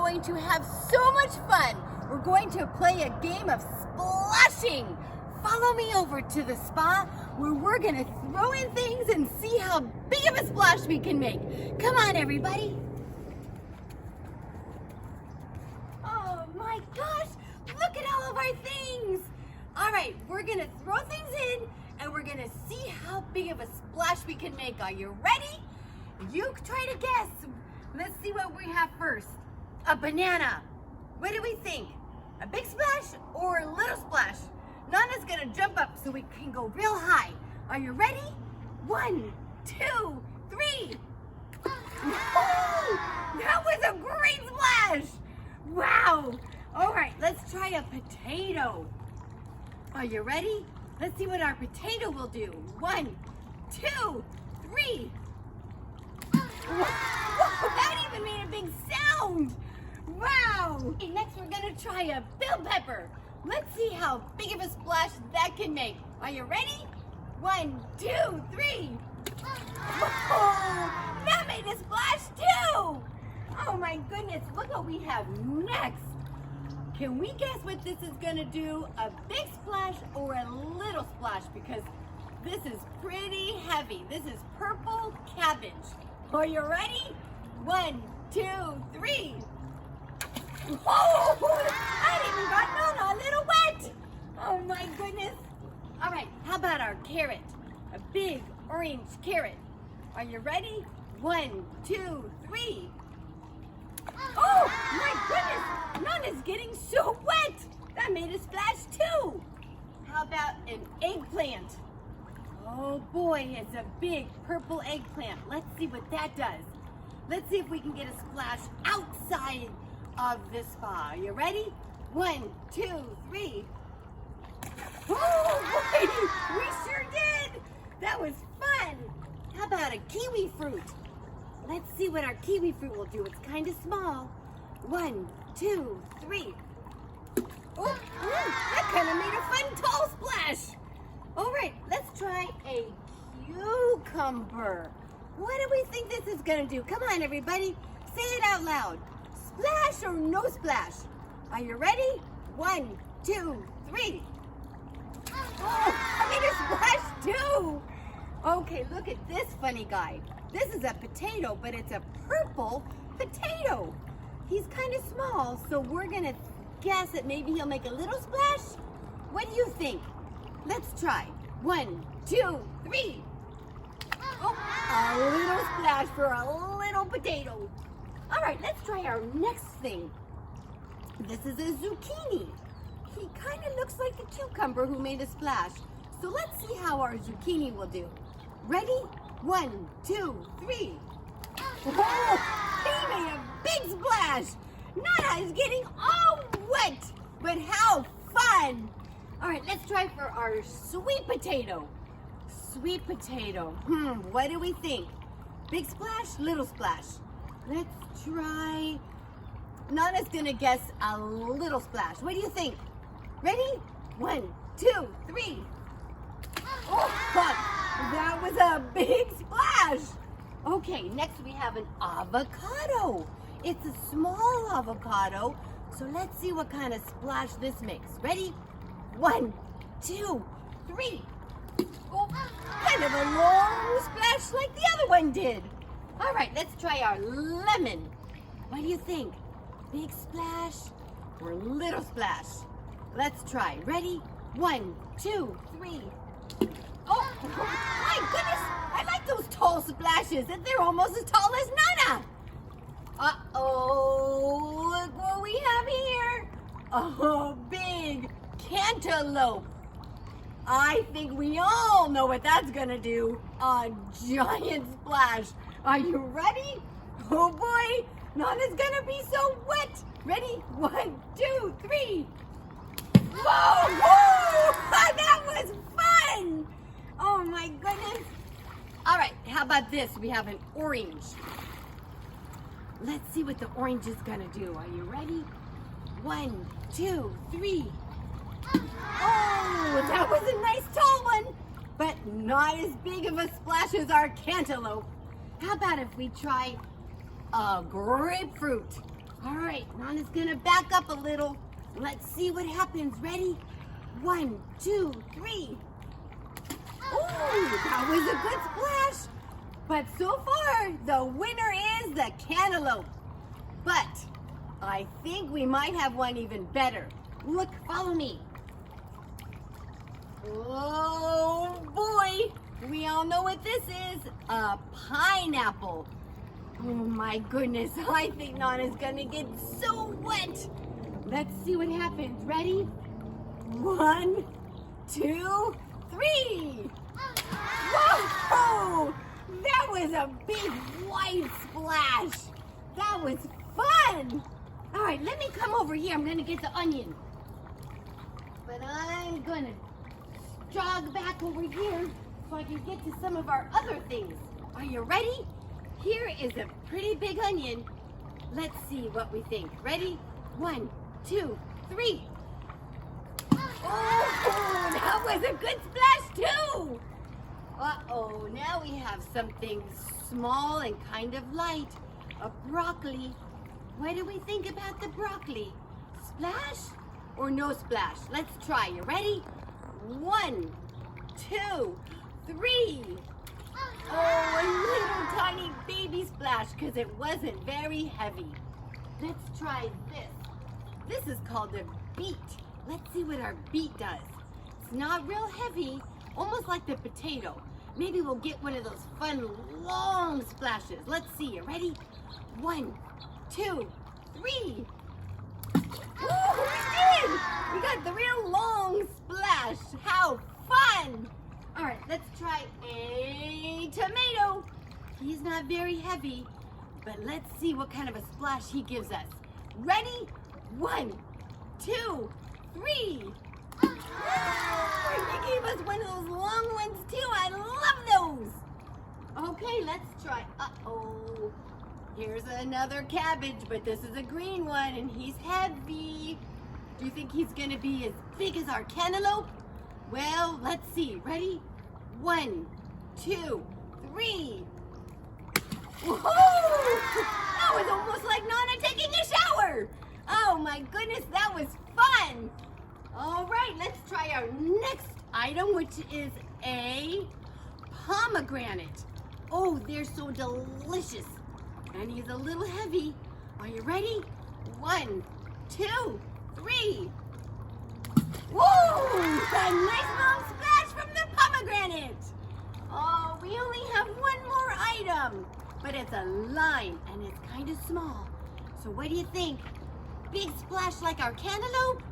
going to have so much fun. We're going to play a game of splashing. Follow me over to the spa where we're going to throw in things and see how big of a splash we can make. Come on, everybody. Oh my gosh, look at all of our things. All right, we're going to throw things in and we're going to see how big of a splash we can make. Are you ready? You try to guess. Let's see what we have first. A banana. What do we think? A big splash or a little splash? Nana's gonna jump up so we can go real high. Are you ready? 1, 2, 3. Oh, that was a great splash. Wow. All right, let's try a potato. Are you ready? Let's see what our potato will do. 1, 2, 3. Whoa, that even made a big sound. Wow. Okay, next we're gonna try a bell pepper. Let's see how big of a splash that can make. Are you ready? 1, 2, 3. Whoa, that made a splash too. Oh my goodness, look what we have next. Can we guess what this is gonna do? A big splash or a little splash? Because this is pretty heavy. This is purple cabbage. Are you ready? 1, 2, 3. Oh, I even got Nana a little wet. Oh my goodness. All right, how about our carrot? A big orange carrot. Are you ready? 1, 2, 3. Oh my goodness, Nana's getting so wet. That made a splash too. How about an eggplant? Oh boy, it's a big purple eggplant. Let's see what that does. Let's see if we can get a splash outside of the spa. Are you ready? 1, 2, 3. Oh boy, we sure did. That was fun. How about a kiwi fruit? Let's see what our kiwi fruit will do. It's kind of small. 1, 2, 3. Oh, that kind of made a fun tall splash. All right, let's try a cucumber. What do we think this is gonna do? Come on, everybody, say it out loud. Splash or no splash? Are you ready? 1, 2, 3. Oh, I made a splash too. Okay, look at this funny guy. This is a potato, but it's a purple potato. He's kind of small, so we're gonna guess that maybe he'll make a little splash. What do you think? Let's try. 1, 2, 3. Oh, a little splash for a little potato. All right, let's try our next thing. This is a zucchini. He kind of looks like the cucumber who made a splash. So let's see how our zucchini will do. Ready? 1, 2, 3. Oh, he made a big splash. Nana is getting all wet, but how fun. All right, let's try for our sweet potato. Sweet potato. What do we think? Big splash, little splash? Let's try. Nana's gonna guess a little splash. What do you think? Ready? 1, 2, 3. Oh, that was a big splash. Okay, next we have an avocado. It's a small avocado. So let's see what kind of splash this makes. Ready? 1, 2, 3. Oh, kind of a long splash like the other one did. All right, let's try our lemon. What do you think? Big splash or little splash? Let's try. Ready? 1, 2, 3. Oh, my goodness. I like those tall splashes. They're almost as tall as Nana. Uh-oh. Look what we have here. Oh, big cantaloupe. I think we all know what that's gonna do. A giant splash. Are you ready? Oh boy, Nana's gonna be so wet. Ready? 1, 2, 3. Whoa! Whoa! That was fun! Oh my goodness. All right, how about this? We have an orange. Let's see what the orange is gonna do. Are you ready? 1, 2, 3. Oh, that was a nice tall one, but not as big of a splash as our cantaloupe. How about if we try a grapefruit? All right, Nana's gonna back up a little. Let's see what happens. Ready? 1, 2, 3. Ooh, that was a good splash. But so far, the winner is the cantaloupe. But I think we might have one even better. Look, follow me. Oh boy, we all know what this is. A pineapple. Oh my goodness, I think Nana's gonna get so wet. Let's see what happens. Ready? 1, 2, 3. Whoa! That was a big white splash. That was fun. All right, let me come over here. I'm gonna get the onion. But I'm gonna jog back over here so I can get to some of our other things. Are you ready? Here is a pretty big onion. Let's see what we think. Ready? 1, 2, 3. Oh, that was a good splash too. Uh-oh, now we have something small and kind of light. A broccoli. What do we think about the broccoli? Splash or no splash? Let's try. You ready? 1, 2, 3. Oh, a little tiny baby splash because it wasn't very heavy. Let's try this. This is called a beet. Let's see what our beet does. It's not real heavy, almost like the potato. Maybe we'll get one of those fun long splashes. Let's see. You ready? 1, 2, 3. Oh, we did! We got the real long splash. How fun! All right, let's try a tomato. He's not very heavy, but let's see what kind of a splash he gives us. Ready? 1, 2, 3. Oh, he gave us one of those long ones too. I love those. Okay, let's try. Uh-oh. Here's another cabbage, but this is a green one and he's heavy. Do you think he's gonna be as big as our cantaloupe? Well, let's see. Ready? 1, 2, 3. Whoa! That was almost like Nana taking a shower. Oh my goodness, that was fun. All right, let's try our next item, which is a pomegranate. Oh, they're so delicious. And he's a little heavy. Are you ready? 1, 2, 3. Whoa! A nice long splash from the pomegranate. Oh, we only have one more item, but it's a lime and it's kind of small. So what do you think? Big splash like our cantaloupe?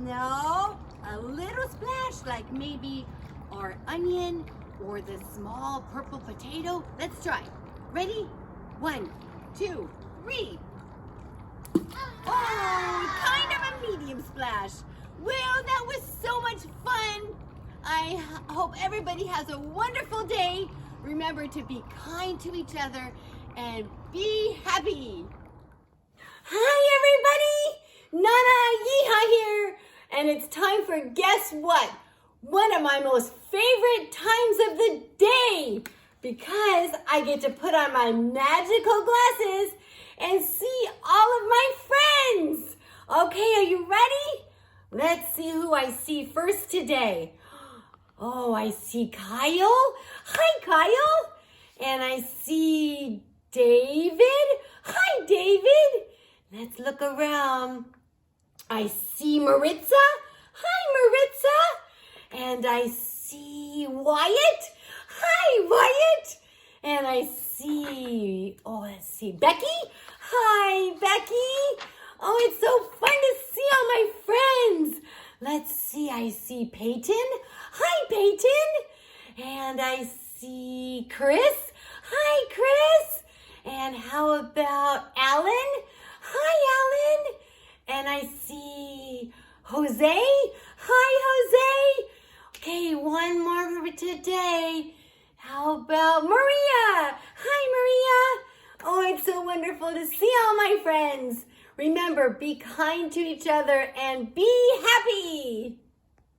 No, a little splash like maybe our onion or the small purple potato. Let's try. Ready? 1, 2, 3. Oh, kind of a medium splash. Well, that was so much fun. I hope everybody has a wonderful day. Remember to be kind to each other and be happy. Hi, everybody. Nana Yeehaw here. And it's time for guess what? One of my most favorite times of the day. Because I get to put on my magical glasses and see all of my friends. Okay, are you ready? Let's see who I see first today. Oh, I see Kyle. Hi, Kyle. And I see David. Hi, David. Let's look around. I see Maritza. Hi, Maritza. And I see Wyatt. Hi, Wyatt. And I see, let's see, Becky. Hi, Becky. Oh, it's so fun to see all my friends. Let's see, I see Peyton. Hi, Peyton. And I see Chris. Hi, Chris. And how about Alan? Hi, Alan. And I see Jose. Hi, Jose. Okay, one more for today. How about Maria? Hi, Maria. Oh, it's so wonderful to see all my friends. Remember, be kind to each other and be happy.